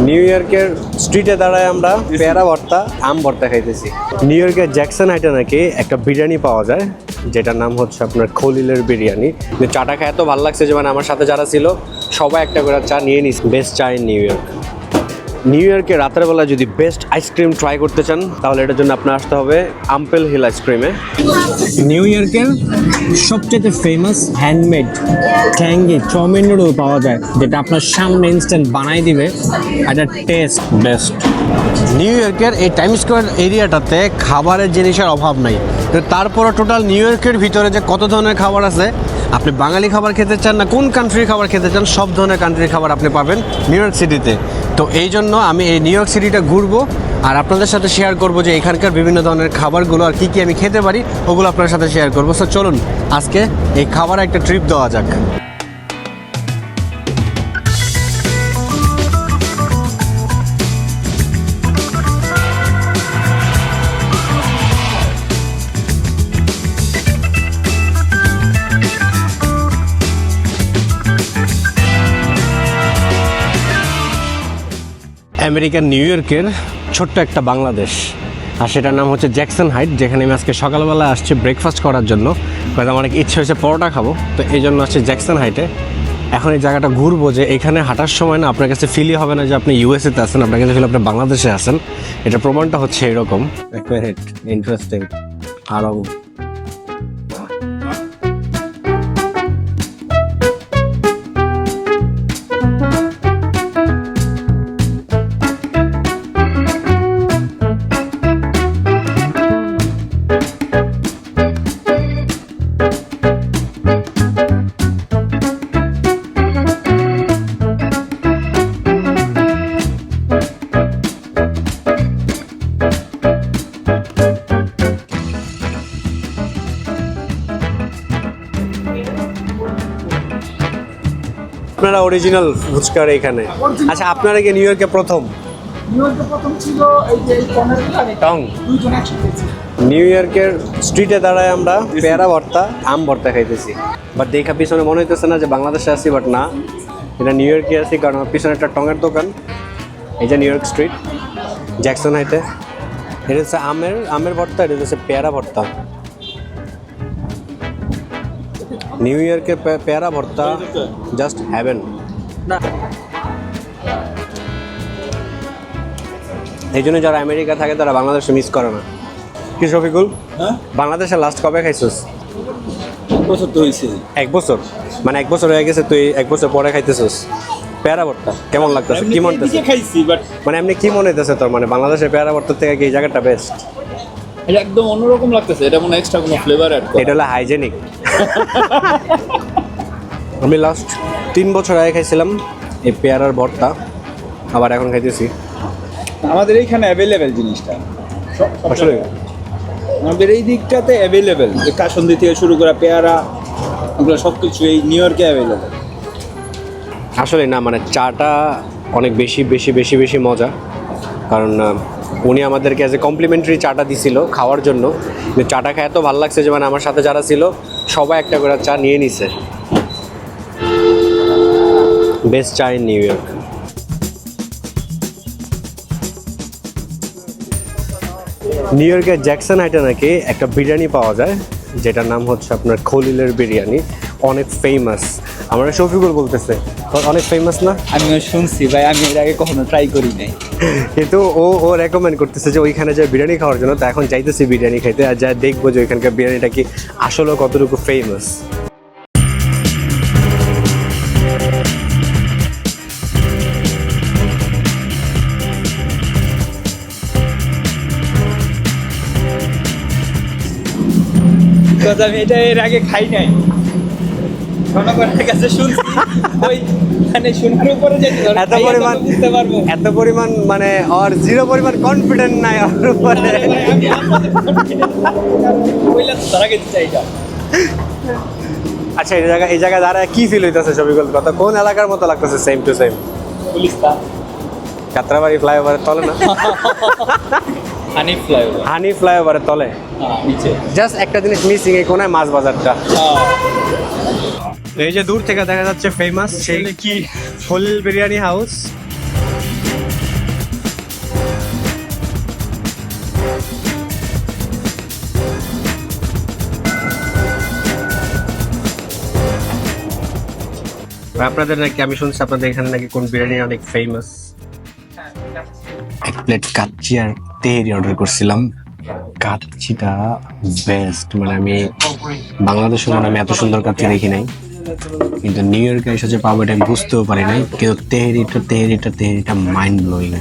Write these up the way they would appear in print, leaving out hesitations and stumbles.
New ইয়র্কের স্ট্রিটে দাঁড়ায় আমরা পেয়ারা ভর্তা আম ভর্তা খাইতেছি। নিউ ইয়র্কের জ্যাকসন হাইটে নাকি একটা বিরিয়ানি পাওয়া যায় যেটার নাম হচ্ছে আপনার খলিলের বিরিয়ানি। চাটা খায় এত ভালো লাগছে যে মানে আমার সাথে যারা ছিল সবাই একটা করে চা নিয়ে নিস। বেস্ট চা ইন নিউ ইয়র্ক। নিউ ইয়র্কে রাতের বেলা যদি বেস্ট আইসক্রিম ট্রাই করতে চান তাহলে এটার জন্য আপনার আসতে হবে আম্পেল হিল আইসক্রিমে। নিউ ইয়র্কের সবচেয়ে famous handmade tangy chow mein noodle পাওয়া যায় যেটা আপনার সামনে ইনস্ট্যান্ট বানাই দিবে। এটা টেস্ট বেস্ট। নিউ ইয়র্কের এই টাইম স্কোয়ার এরিয়াটাতে খাবারের জিনিসের অভাব নাই, তারপরও টোটাল নিউ ইয়র্কের ভিতরে যে কত ধরনের খাবার আছে, আপনি বাঙালি খাবার খেতে চান না কোন কান্ট্রির খাবার খেতে চান, সব ধরনের কান্ট্রির খাবার আপনি পাবেন নিউ ইয়র্ক সিটিতে। তো এই জন্য আমি এই নিউ ইয়র্ক সিটিটা ঘুরবো আর আপনাদের সাথে শেয়ার করবো যে এখানকার বিভিন্ন ধরনের খাবারগুলো আর কী কী আমি খেতে পারি ওগুলো আপনার সাথে শেয়ার করবো। সো চলুন আজকে এই খাবার একটা ট্রিপ দেওয়া যাক। আমেরিকার নিউ ইয়র্কের ছোট্ট একটা বাংলাদেশ, আর সেটার নাম হচ্ছে জ্যাকসন হাইট, যেখানে আমি আজকে সকালবেলা আসছি ব্রেকফাস্ট করার জন্য। কারণ আমার অনেক ইচ্ছে হয়েছে পরোটা খাবো, তো এই জন্য আসছি জ্যাকসন হাইটে। এখন এই জায়গাটা ঘুরবো যে এখানে হাঁটার সময় না আপনার কাছে ফিলই হবে না যে আপনি ইউএসএতে আছেন, আপনার কাছে ফিল আপনি বাংলাদেশে আছেন। এটা প্রমাণটা হচ্ছে এরকম। ইন্টারেস্টিং। আরও আপনারা অরিজিনাল ফুচকার এখানে। আচ্ছা, আপনারা কি নিউ ইয়র্কে প্রথম? নিউ ইয়র্কে প্রথম ছিল এই যে টং। দুইজন একসাথে ছিল। নিউ ইয়র্কের স্ট্রিটে দাঁড়ায় আমরা পেয়ারা ভর্তা আম ভর্তা খাইতেছি। বাট দেখা পিছনে মনে হইতেছে না যে বাংলাদেশে আছি, বাট না, এটা নিউ ইয়র্কে আছি, কারণ আমার পিছনে একটা টঙের দোকান। এই যে নিউ ইয়র্ক স্ট্রিট জ্যাকসন হাইটে। এটা হচ্ছে আমের ভর্তা, এটা হচ্ছে পেয়ারা ভর্তা। নিউ ইয়র্কের পেয়ারা ভর্তা জাস্ট হ্যাভেন। এই জন্য যারা আমেরিকা থাকে তারা বাংলাদেশে মিস করে না। কি শফিকুল, বাংলাদেশে লাস্ট কবে খাইছিস? বছর তো হয়েছে। 1 বছর? মানে 1 বছর হয়ে গেছে, তুই 1 বছর পরে খাইতেছিস পেয়ারা ভর্তা? কেমন লাগতেছে? কি মনে হচ্ছে? খাইছি বাট মানে এমনি কি মনে হইতেছে তোর? মানে বাংলাদেশের পেয়ারা ভর্তার থেকে কি এই জায়গাটা বেস্ট? এটা একদম অন্যরকম লাগতেছে। এটা মনে এক্সট্রা কোনো ফ্লেভার অ্যাড করে। এটা হলো হাইজেনিক। আমি লাস্ট 3 বছর আগে খাইছিলাম এই পেয়ারার ভর্তা, আবার এখন খাইতেছি। আমাদের এইখানে অ্যাভেলেবেল জিনিসটা আসলে আমাদের এই দিকটাতে অ্যাভেলেবেল। যে কাসন্দি থেকে শুরু করে পেয়ারা ওগুলো সব কিছু এই নিউ ইয়র্কে অ্যাভেলেবেল। আসলে না, মানে চাটা অনেক বেশি বেশি বেশি বেশি মজা, কারণ উনি আমাদেরকে অ্যাজ এ কমপ্লিমেন্টারি চাটা দিছিল খাওয়ার জন্য। চাটা খায় এত ভালো লাগছে যে মানে আমার সাথে যারা ছিল সবাই একটা করে চা নিয়ে নিছে। বেস্ট চা ইন নিউ ইয়র্ক। নিউ ইয়র্কের জ্যাকসন হাইটে নাকি একটা বিরিয়ানি পাওয়া যায় যেটার নাম হচ্ছে আপনার খলিলের বিরিয়ানি। অনেক ফেমাস। আমরা শফিকুল বলতেছে অনেক ফেমাস না? আমিও শুনছি ভাই, আমি এর আগে কখনো ট্রাই করি নাই, কিন্তু ও রেকমেন্ড করতেছে যে ওইখানে যায় বিরিয়ানি খাওয়ার জন্য। তো এখন চাইতেছি বিরিয়ানি খাইতে, আর যা দেখবো যে ওইখানকার বিরিয়ানিটা কি আসলে কতটুকু ফেমাস। আমি এটা এর আগে খাই নাই, জনগণের কাছে শুনছি। ওই মানে শোনার উপরে যে এত পরিমাণ মানে আর জিরো পরিমাণ কনফিডেন্ট নাই ওর উপরে। আচ্ছা, এই জায়গায় দাঁড়ায় কি ফিল হইতেছে শফিকুল? কথা কোন এলাকার মতো লাগতেছে? সেম টু সেম কাতরাবাড়ি ফ্লাইওভারের তলে না? হানি ফ্লাইওভারের তলে জাস্ট একটা জিনিস মিসিং, এই কোনায় মাছ বাজারটা। এই যে দূর থেকে দেখা যাচ্ছে ফেমাস সেই কি খলিল বিরিয়ানি হাউস। আপনাদের নাকি আমি শুনছি আপনাদের এখানে নাকি কোন বিরিয়ানি অনেক ফেমাস। এক প্লেট কাচ্চি আর তেহেরি অর্ডার করছিলাম। কাচ্চিটা বেস্ট, মানে আমি বাংলাদেশে মনে হয় আমি এত সুন্দর কাচ্চি দেখি নাই, কিন্তু নিউ ইয়র্কে এসে যে পাবো এটা আমি বুঝতেও পারি নাই। কিন্তু তেহেরিটা মাইন্ড ব্লোয়িং।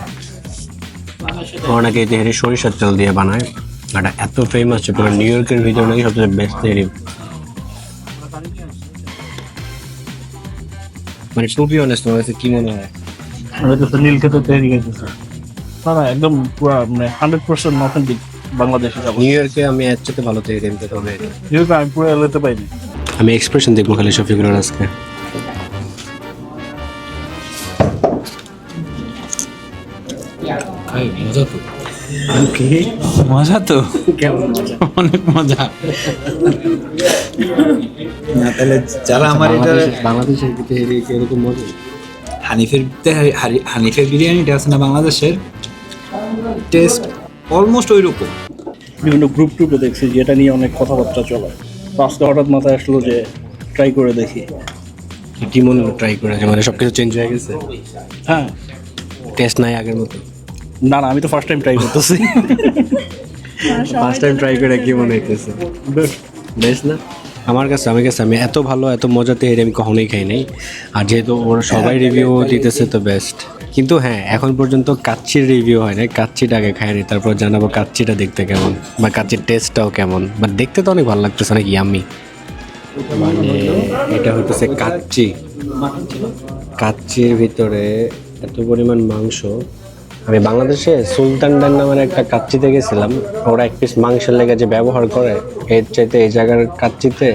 ওনাকে এই তেহেরি সরিষার তেল দিয়ে বানায়, এটা এত ফেমাস যে পুরো নিউ ইয়র্কের ভিতরে নাকি সবচেয়ে বেস্ট তেহেরি। মানে টু বি অনেস্ট আমার কাছে কি মনে হয়, নীল খেতে তৈরি গেছে না না, একদম পুরো মানে 100% অথেন্টিক বাংলাদেশি খাবার। নিউ ইয়র্কে আমি এর চেয়ে ভালো তেহেরি আনতে হবে। যেহেতু আমি পুরো এলাতে পাইনি। আমি এক্সপ্রেশন দেখবো খালি শফিকুলের আজকে। মজা তো, অনেক মজা। না তাহলে যারা আমার এটা বাংলাদেশের তেহেরি এরকম মজা। হানিফের বিরিয়ানিটা আছে না বাংলাদেশের, টেস্ট অলমোস্ট ওই রকম। বিভিন্ন গ্রুপ ট্রুপে দেখছি যে এটা নিয়ে অনেক কথাবার্তা চলে, তো আজকে হঠাৎ মাথায় আসলো যে ট্রাই করে দেখি। কি মনে হলো ট্রাই করে, মানে সবকিছু চেঞ্জ হয়ে গেছে, হ্যাঁ, টেস্ট নাই আগের মতো? না না, আমি তো ফার্স্ট টাইম ট্রাই করতেছি। ফার্স্ট টাইম ট্রাই করে কি মনে হইতেছে? বেশ না? আমার কাছে আমি এত ভালো এত মজা তেহেরি আমি কখনোই খাই নাই। আর যেহেতু ওরা সবাই রিভিউ দিতেছে তো বেস্ট। কিন্তু হ্যাঁ, এখন পর্যন্ত কাচ্চির রিভিউ হয় না, কাচ্চিটা আগে খাইনি, তারপর জানাবো কাচ্চিটা দেখতে কেমন বা কাচ্চির টেস্টটাও কেমন। বাট দেখতে তো অনেক ভালো লাগতেছে, অনেক ইয়াম্মি। মানে এটা হইতেছে কাচ্চির ভিতরে এত পরিমাণ মাংস। আমি বাংলাদেশে সুলতান ডান নামের একটা কাচ্চিতে গেছিলাম, ওরা এক পিস মাংসের লেগে যে ব্যবহার করে এর চাইতে এই জায়গার কাচ্চিতে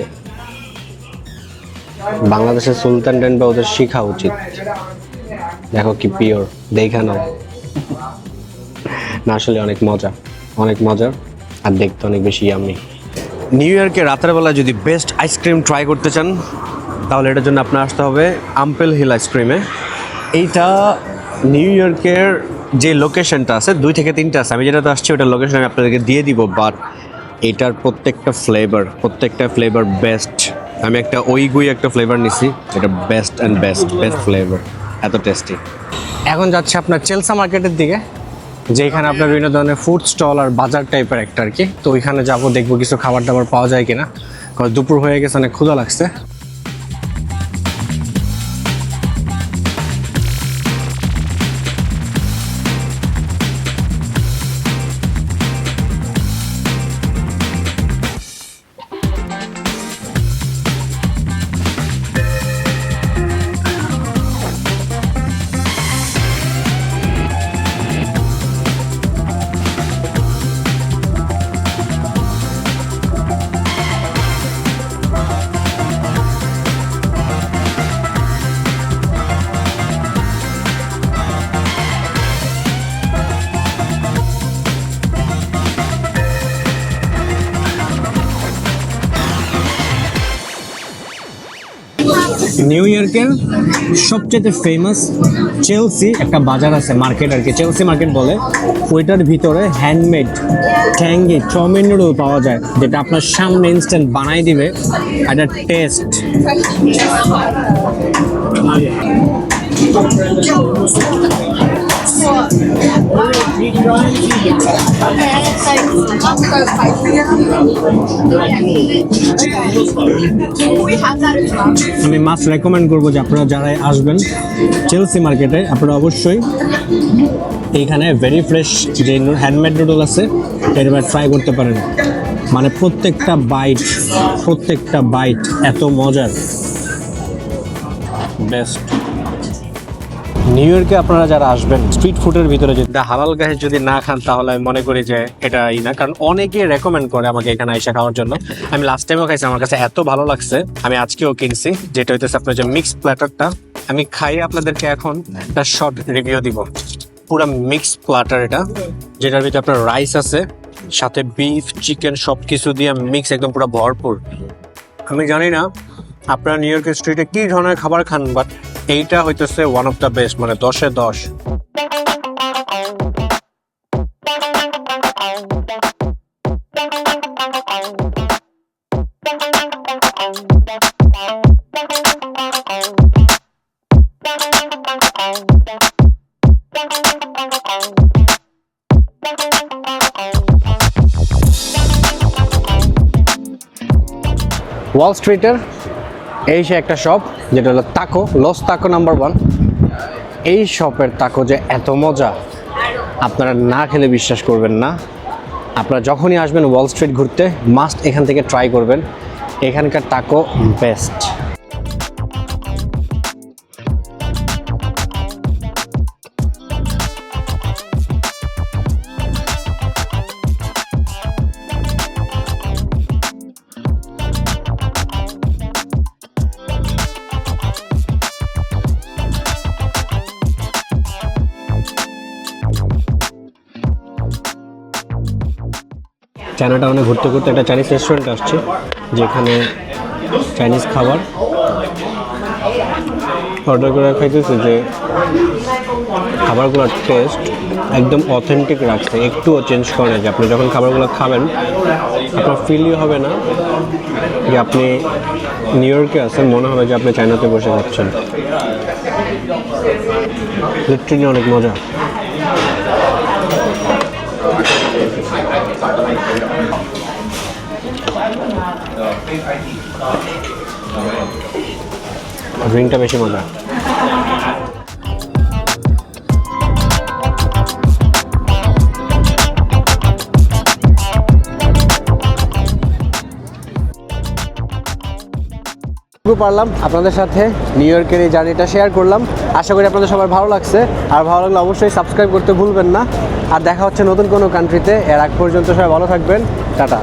বাংলাদেশের সুলতান ডান বা ওদের শেখা উচিত। দেখো কি পিওর, দেখা নাও না, আসলে অনেক মজা আর দেখতে অনেক বেশি ইয়াম্মি। নিউ ইয়র্কে রাতের বেলা যদি বেস্ট আইসক্রিম ট্রাই করতে চান তাহলে এটার জন্য আপনার আসতে হবে আম্পেল হিল আইসক্রিমে। এইটা নিউ ইয়র্কের যে লোকেশনটা আছে 2 থেকে 3টা আছে, আমি যেটাতে আসছি ওটার লোকেশন আমি আপনাদেরকে দিয়ে দিব। বাট এটার প্রত্যেকটা ফ্লেভার বেস্ট। আমি একটা ওইগুই একটা ফ্লেভার নিছি, এটা বেস্ট ফ্লেভার, এত টেস্টি। এখন যাচ্ছে আপনার চেলসা মার্কেটের দিকে, যেখানে আপনার বিভিন্ন ধরনের ফুড স্টল আর বাজার টাইপের একটা আর কি। তো ওইখানে যাবো, দেখবো কিছু খাবার দাবার পাওয়া যায় কিনা, কারণ দুপুর হয়ে গেছে, অনেক ক্ষুধা লাগছে। নিউ ইয়র্কের সবচেয়ে ফেমাস চেলসি একটা বাজার আছে, মার্কেট আর কি, চেলসি মার্কেট বলে। ওইটার ভিতরে হ্যান্ডমেড ট্যাঙ্গি চাউমিন নুডল পাওয়া যায়, যেটা আপনার সামনে ইনস্ট্যান্ট বানাই দিবে। একটা টেস্ট আমি মাস্ট রেকমেন্ড করবো যে আপনারা যারা আসবেন চেলসি মার্কেটে, আপনারা অবশ্যই এইখানে ভেরি ফ্রেশ যে হ্যান্ডমেড নুডল আছে এবার ট্রাই করতে পারেন। মানে প্রত্যেকটা বাইট এত মজার, বেস্ট। নিউ ইয়র্কে আপনারা যারা আসবেন স্ট্রিট ফুডের ভিতরে যদি হালাল গায়ে যদি না খান তাহলে আমি মনে করি যে এটাই না, কারণ অনেকে রেকমেন্ড করে আমাকে এখানে এসে খাওয়ার জন্য। আমি লাস্ট টাইমও খাইছি, আমার কাছে এত ভালো লাগছে, আমি আজকেও কিনছি। যেটা হইতেছে আপনার যে মিক্স প্ল্যাটারটা, আমি খাই আপনাদেরকে এখন একটা শর্ট রিভিউ দিব। পুরো মিক্স প্ল্যাটার এটা, যেটার ভিতরে আপনার রাইস আছে, সাথে বিফ চিকেন সব কিছু দিয়ে মিক্স, একদম পুরো ভরপুর। আমি জানি না আপনারা নিউ ইয়র্কের স্ট্রিটে কি ধরনের খাবার খান, বাট এইটা হইতেছে ওয়ান অফ দ্য বেস্ট, মানে 10-এ 10। ওয়াল স্ট্রিটের এই সে একটা শপ যেটা হলো তাকো, লস তাকো নাম্বার 1। এই শপের তাকো যে এত মজা আপনারা না খেলে বিশ্বাস করবেন না। আপনারা যখনই আসবেন ওয়াল স্ট্রিট ঘুরতে মাস্ট এখান থেকে ট্রাই করবেন, এখানকার তাকো বেস্ট। চায়নাটাউনে ঘুরতে ঘুরতে একটা চাইনিজ রেস্টুরেন্ট আসছে, যেখানে চাইনিজ খাবার অর্ডার করে খাইতেছে, যে খাবারগুলোর টেস্ট একদম অথেন্টিক রাখছে, একটুও চেঞ্জ করে। যে আপনি যখন খাবারগুলো খাবেন আপনার ফিলই হবে না যে আপনি নিউ ইয়র্কে আছেন, মনে হবে যে আপনি চায়নাতে বসে যাচ্ছেন। লিটারালি অনেক মজা। ড্রিঙ্কটা বেশি মজা। পারলাম আপনাদের সাথে নিউ ইয়র্কের এই জার্নিটা শেয়ার করলাম। আশা করি আপনাদের সবার ভালো লাগছে, আর ভালো লাগলে অবশ্যই সাবস্ক্রাইব করতে ভুলবেন না। আর দেখা হচ্ছে নতুন কোনো কান্ট্রিতে। এর আগ পর্যন্ত সবাই ভালো থাকবেন, টাটা।